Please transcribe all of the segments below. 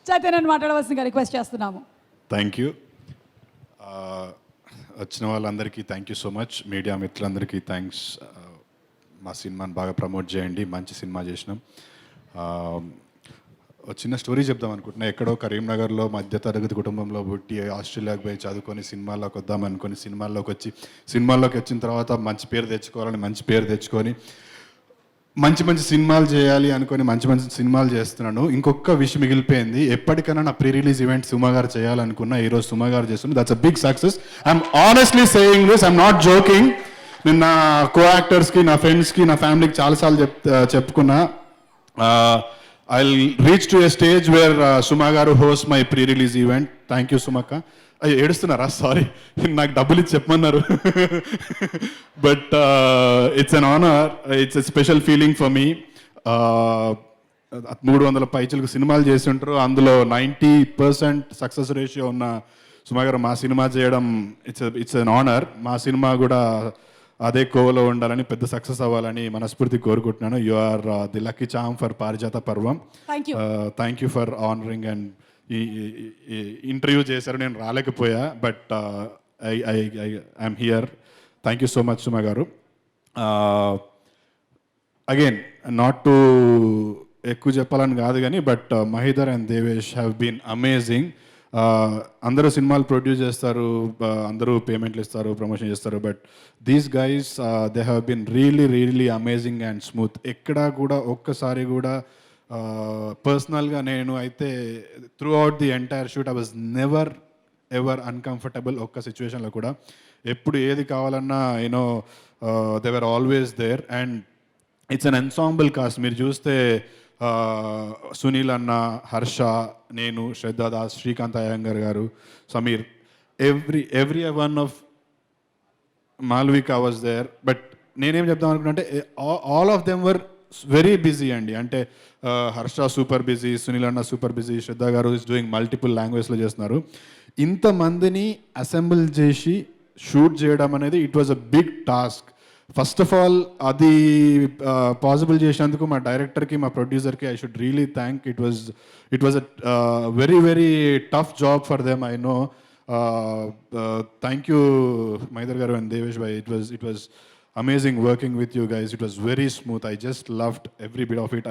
చైతన్యని మాట్లాడవలసిందిగా రిక్వెస్ట్ చేస్తున్నాము. Thank you. వచ్చిన వాళ్ళందరికీ thank you so much. Media మిత్రులందరికీ థ్యాంక్స్. మా సినిమాని బాగా ప్రమోట్ చేయండి. మంచి సినిమా చేసినాం. చిన్న స్టోరీ చెప్దాం అనుకుంటున్నా. ఎక్కడో కరీంనగర్లో మధ్యతరగతి కుటుంబంలో పుట్టి ఆస్ట్రేలియాకి పోయి చదువుకొని సినిమాల్లోకి వద్దాం అనుకొని సినిమాల్లోకి వచ్చిన తర్వాత మంచి పేరు తెచ్చుకొని మంచి సినిమాలు చేయాలి అనుకొని మంచి సినిమాలు చేస్తున్నాను. ఇంకొక విషయం మిగిలిపోయింది. ఎప్పటికైనా నా ప్రీ రిలీజ్ ఈవెంట్ సుమా గారు చేయాలనుకున్నా. ఈరోజు సుమా గారు చేస్తున్నారు. That's a big success. I'm honestly saying this, I'm not joking. నేను నా కో యాక్టర్స్కి, నా ఫ్రెండ్స్కి, నా ఫ్యామిలీకి చాలాసార్లు చెప్పుకున్నా. I reach to a stage where Suma garu host my pre release event. Thank you Sumakka. ఏడుస్తున్నారా? సారీ, నాకు డబ్బులు ఇచ్చి చెప్పమన్నారు. But it's an honour, it's a special feeling for me. 300 పైచలకు సినిమాలు చేసి ఉంటారు. అందులో 90% సక్సెస్ రేషియో ఉన్న సుమా గారు మా సినిమా చేయడం ఇట్స్ అన్ ఆనర్. మా సినిమా కూడా అదే కోవలో ఉండాలని, పెద్ద సక్సెస్ అవ్వాలని మనస్ఫూర్తి కోరుకుంటున్నాను. You are the lucky charm for Parijatha Parvam. Thank you for honouring and ఈ ఇంటర్వ్యూ చేశారు. నేను రాలేకపోయా, but I'm here. Thank you so much Suma garu. Again, not to ఎక్కువ చెప్పాలని కాదు కానీ, but Mahidhar and Devesh have been amazing. అందరూ సినిమాలు ప్రొడ్యూస్ చేస్తారు, అందరూ పేమెంట్లు ఇస్తారు, ప్రమోషన్ చేస్తారు, but these guys they have been really amazing and smooth. ఎక్కడా కూడా ఒక్కసారి కూడా పర్సనల్గా నేను అయితే throughout the entire shoot I was never ever uncomfortable. ఒక్క సిచ్యువేషన్లో కూడా ఎప్పుడు ఏది కావాలన్నా you know they were always there. And it's an ensemble cast. మీరు చూస్తే సునీల్ అన్న, హర్ష, నేను, శ్రద్ధా Das, Srikanth Iyengar garu, Sameer, every one of Malvika was there. But నేనేం చెప్దాం అనుకున్నా అంటే all of them were very busy అండి. అంటే హర్ష సూపర్ బిజీ, సునీల్ అన్న సూపర్ బిజీ, శ్రద్ధ గారు ఈస్ డూయింగ్ మల్టిపుల్ లాంగ్వేజ్లో చేస్తున్నారు. ఇంతమందిని అసెంబుల్ చేసి షూట్ చేయడం అనేది it was a big task. First of all అది పాసిబుల్ చేసినందుకు మా డైరెక్టర్కి, మా ప్రొడ్యూసర్కి I should really thank. It was a very tough job for them, I know. Thank you Mahidhar garu and Devesh bhai. It was amazing working with you guys. It was very smooth. I just loved every bit of it.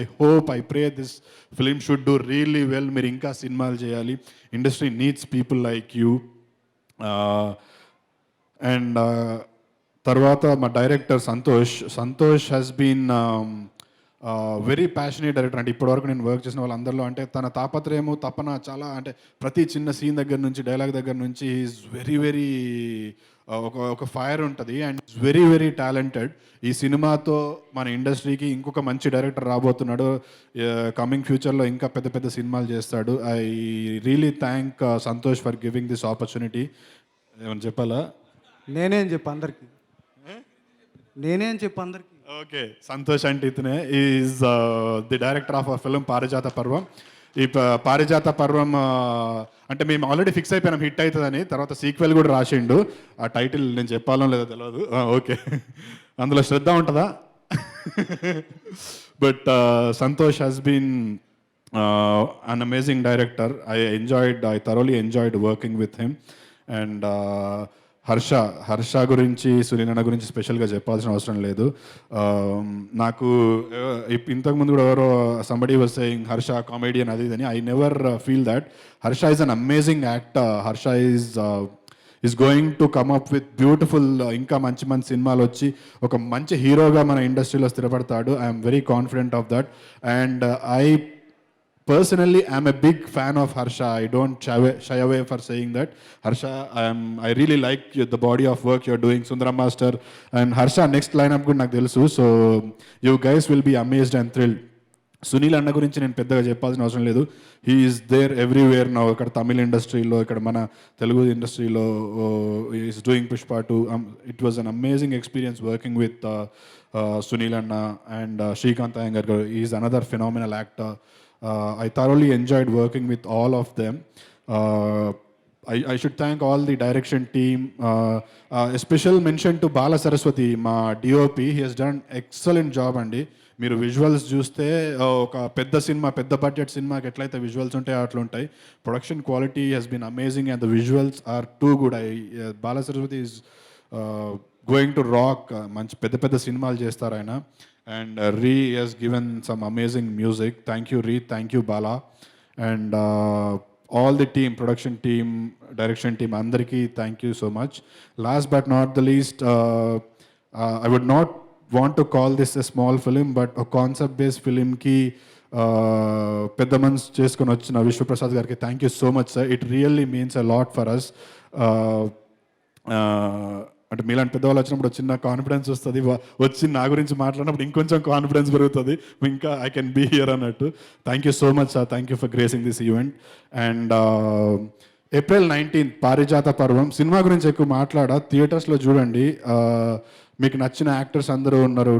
I hope, I pray this film should do really well. Meer inka cinemalu cheyali. Industry needs people like you. And tarvata ma director Santosh has been very passionate director. అంటే ఇప్పటివరకు నేను work చేసిన వాళ్ళందరిలో అంటే తన తాపత్రయము, తపన చాలా, అంటే ప్రతి చిన్న సీన్ దగ్గర నుంచి, డైలాగ్ దగ్గర నుంచి ఈజ్ వెరీ ఒక ఫైర్ ఉంటుంది. And very talented. ఈ సినిమాతో మన ఇండస్ట్రీకి ఇంకొక మంచి డైరెక్టర్ రాబోతున్నాడు. కమింగ్ ఫ్యూచర్లో ఇంకా పెద్ద సినిమాలు చేస్తాడు. I really thank Santosh for giving this opportunity. ఏమని చెప్పాలా? నేనేం చెప్పు అందరికి. ఓకే, సంతోష్ అంటే ఇతనే is the director of a film పారిజాత పర్వం. ఈ పారిజాత పర్వం అంటే మేము ఆల్రెడీ ఫిక్స్ అయిపోయినాం హిట్ అవుతుందని. తర్వాత సీక్వెల్ కూడా రాసిండు. ఆ టైటిల్ నేను చెప్పాలో లేదో తెలియదు. ఓకే, అందులో శ్రద్ధ ఉంటుందా? But Santosh has been an amazing director. I thoroughly enjoyed working with him. And Harsha గురించి, సునీల్ గురించి స్పెషల్గా చెప్పాల్సిన అవసరం లేదు. నాకు ఇంతకుముందు కూడా ఎవరో somebody was saying Harsha comedian అది ఇదని. I never feel that. Harsha is an amazing actor. Harsha is going to come up with beautiful, ఇంకా మంచి సినిమాలు వచ్చి ఒక మంచి హీరోగా మన ఇండస్ట్రీలో స్థిరపడతాడు. I'm very confident of that. And personally, I'm a big fan of Harsha. I don't shy away for saying that. Harsha, I really like the body of work you're doing, Sundaram Master and Harsha. Next lineup good నాకు తెలుసు. So you guys will be amazed and thrilled. Sunil అన్న గురించి నేను పెద్దగా చెప్పాల్సిన అవసరం లేదు. He is there everywhere now. ఇక్కడ తమిళ ఇండస్ట్రీలో, ఇక్కడ మన తెలుగు ఇండస్ట్రీలో is doing Pushpa 2. It was an amazing experience working with Sunil అన్న అండ్ శ్రీకాంత్ అయ్యంగర్ గారు. Is another phenomenal actor. I thoroughly enjoyed working with all of them. I should thank all the direction team. A special mention to Bala Saraswati, my DOP. He has done excellent job, Andy. మీరు visuals చూస్తే ఒక పెద్ద cinema, పెద్ద budget సినిమాకి ఎట్లయితే visuals ఉంటాయో అట్లా ఉంటాయి. Production quality has been amazing and the visuals are too good. Bala Saraswathi is going to rock. మంచి పెద్ద పెద్ద సినిమాలు చేస్తారు ఆయన. And Ree has given some amazing music. Thank you Ree, thank you Bala. And all the team, production team, direction team, andariki thank you so much. Last but not the least, I would not want to call this a small film, but a concept based film ki పెద్ద మనసు చేసుకొని వచ్చిన విశ్వప్రసాద్ గారికి thank you so much sir. It really means a lot for us. అంటే మీలాంటి పెద్దవాళ్ళు వచ్చినప్పుడు చిన్న కాన్ఫిడెన్స్ వస్తుంది, వచ్చి నా గురించి మాట్లాడినప్పుడు ఇంకొంచెం కాన్ఫిడెన్స్ పెరుగుతుంది, ఇంకా ఐ కెన్ బీ హియర్ అన్నట్టు. Thank you so much sir, thank you for gracing this event. And April 19th పారిజాత పర్వం సినిమా గురించి ఎక్కువ మాట్లాడా, థియేటర్స్లో చూడండి. మీకు నచ్చిన యాక్టర్స్ అందరూ ఉన్నారు.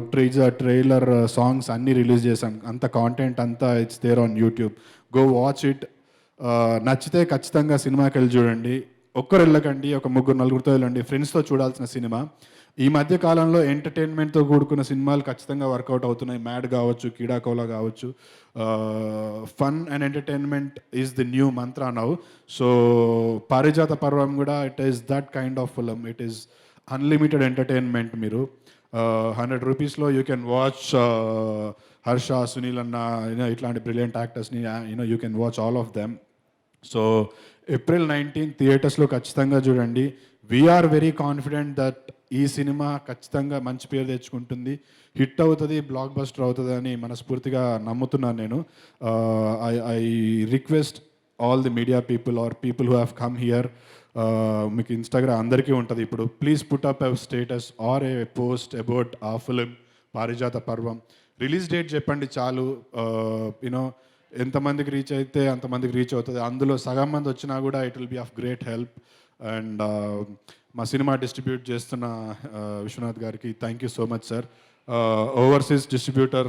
ట్రైలర్ సాంగ్స్ అన్నీ రిలీజ్ చేశాం, అంత కాంటెంట్ అంతా it's there on YouTube. Go watch it. నచ్చితే ఖచ్చితంగా సినిమాకి వెళ్ళి చూడండి. ఒక్కరు వెళ్ళకండి, ఒక ముగ్గురు నలుగురితో వెళ్ళండి. ఫ్రెండ్స్తో చూడాల్సిన సినిమా. ఈ మధ్య కాలంలో ఎంటర్టైన్మెంట్తో కూడుకున్న సినిమాలు ఖచ్చితంగా వర్కౌట్ అవుతున్నాయి. మ్యాడ్ కావచ్చు, కీడాకోలా కావచ్చు. Fun and entertainment is the new mantra now. So Parijatha Parvam కూడా it is that kind of film. It is unlimited entertainment. మీరు 100 రూపీస్లో you can watch Harsha, Sunil anna, ఇట్లాంటి బ్రిలియంట్ యాక్టర్స్ని you can watch all of them. So April 19th థియేటర్స్లో ఖచ్చితంగా చూడండి. We are very confident that ఈ cinema ఖచ్చితంగా మంచి పేరు తెచ్చుకుంటుంది, హిట్ అవుతుంది, బ్లాక్ బస్టర్ అవుతుంది అని మనస్ఫూర్తిగా నమ్ముతున్నాను నేను. I request all the media people or people who have come here, మీకు ఇన్స్టాగ్రామ్ అందరికీ ఉంటుంది ఇప్పుడు, please put up a status or a post about ఆ film Parijatha Parvam. Release date చెప్పండి చాలు. యూనో ఎంతమందికి రీచ్ అయితే అంతమందికి రీచ్ అవుతుంది. అందులో సగం మంది వచ్చినా కూడా it will be of great help. And మా సినిమా డిస్ట్రిబ్యూట్ చేస్తున్న విశ్వనాథ్ గారికి thank you so much sir. Overseas distributor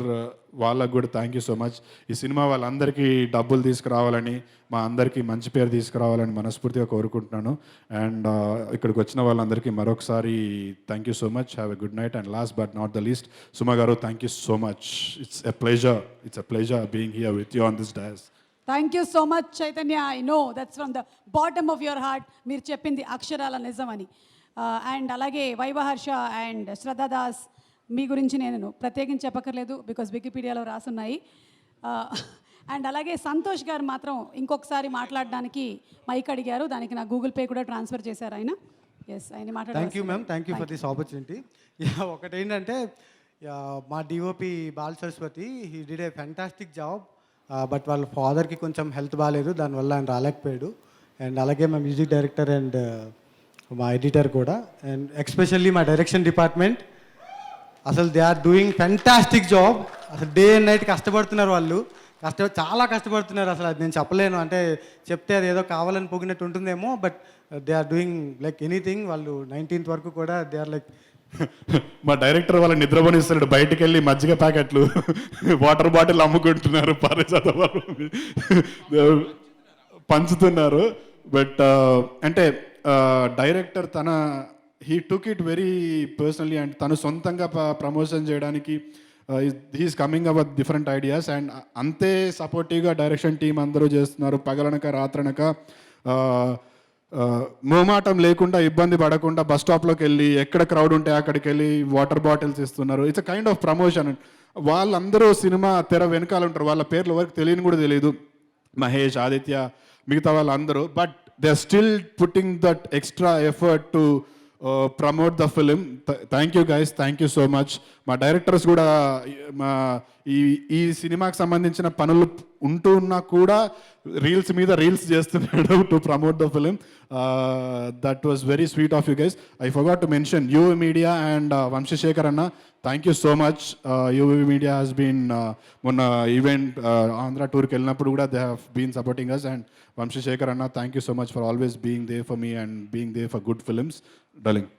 వాళ్ళకు కూడా థ్యాంక్ యూ సో మచ్. ఈ సినిమా వాళ్ళందరికీ డబ్బులు తీసుకురావాలని, మా అందరికీ మంచి పేరు తీసుకురావాలని మనస్ఫూర్తిగా కోరుకుంటున్నాను. అండ్ ఇక్కడికి వచ్చిన వాళ్ళందరికీ మరొకసారి thank you so much. Have a good night. And last but not the least, Suma garu thank you so much. It's a pleasure being here with you on this dais. Thank you so much Chaitanya. I know that's from the bottom of your heart. మీరు చెప్పింది అక్షరాల నిజం అని. అండ్ అలాగే Viva Harsha and Shraddha Das మీ గురించి నేను ప్రత్యేకించి చెప్పక్కర్లేదు, బికాస్ వికీపీడియాలో రాసున్నాయి. అండ్ అలాగే సంతోష్ గారు మాత్రం ఇంకొకసారి మాట్లాడడానికి మైక్ అడిగారు, దానికి నా గూగుల్ పే కూడా ట్రాన్స్ఫర్ చేశారు ఆయన. ఎస్, ఆయన మాట్లాడారు. Thank you ma'am, thank you for this opportunity. ఒకటి ఏంటంటే మా DOP Bala Saraswati, he did a fantastic job. But వాళ్ళ ఫాదర్కి కొంచెం హెల్త్ బాగాలేదు, దానివల్ల ఆయన రాలేకపోయాడు. అండ్ అలాగే మా మ్యూజిక్ డైరెక్టర్ అండ్ మా ఎడిటర్ కూడా, అండ్ ఎక్స్పెషల్లీ మా డైరెక్షన్ డిపార్ట్మెంట్, అసలు they are doing fantastic job. అసలు డే అండ్ నైట్ కష్టపడుతున్నారు వాళ్ళు, చాలా కష్టపడుతున్నారు. అసలు అది నేను చెప్పలేను, అంటే చెప్తే అది ఏదో కావాలని పోగినట్టు ఉంటుందేమో, but they are doing like anything. వాళ్ళు 19th వరకు కూడా దే ఆర్ లైక్ మా డైరెక్టర్ వాళ్ళ నిద్రపోనిస్తాడు, బయటకు వెళ్ళి మజ్జిగ ప్యాకెట్లు, వాటర్ బాటిల్ అమ్ముకుంటున్నారు, పారిజాత పంచుతున్నారు. బట్ అంటే డైరెక్టర్ తన he took it very personally, and తను సొంతంగా ప్రమోషన్ చేయడానికి he's coming up with different ideas. And అంతే సపోర్టివ్గా డైరెక్షన్ టీం అందరూ చేస్తున్నారు. పగలనక రాత్రనక మోమాటం లేకుండా, ఇబ్బంది పడకుండా బస్ స్టాప్లోకి వెళ్ళి ఎక్కడ క్రౌడ్ ఉంటే అక్కడికి వెళ్ళి వాటర్ బాటిల్స్ ఇస్తున్నారు. It's a kind of promotion. వాళ్ళందరూ సినిమా తెర వెనకాల ఉంటారు, వాళ్ళ పేర్లు ఎవరికి తెలియని కూడా తెలియదు, మహేష్, ఆదిత్య, మిగతా వాళ్ళందరూ. But they are still putting that extra effort to promote the film. Thank you guys, thank you so much. మా డైరెక్టర్స్ కూడా మా ఈ సినిమాకి సంబంధించిన పనులు ఉంటూ ఉన్నా కూడా రీల్స్ మీద రీల్స్ చేస్తున్నాడు to promote the film. That was very sweet of you guys. I forgot to mention UV media and Vamsha Shekar anna, thank you so much. UV media has been మొన్న ఈవెంట్ ఆంధ్ర టూర్కి వెళ్ళినప్పుడు కూడా they have been supporting us. And Vamsha Shekar anna, thank you so much for always being there for me and being there for good films. Darling.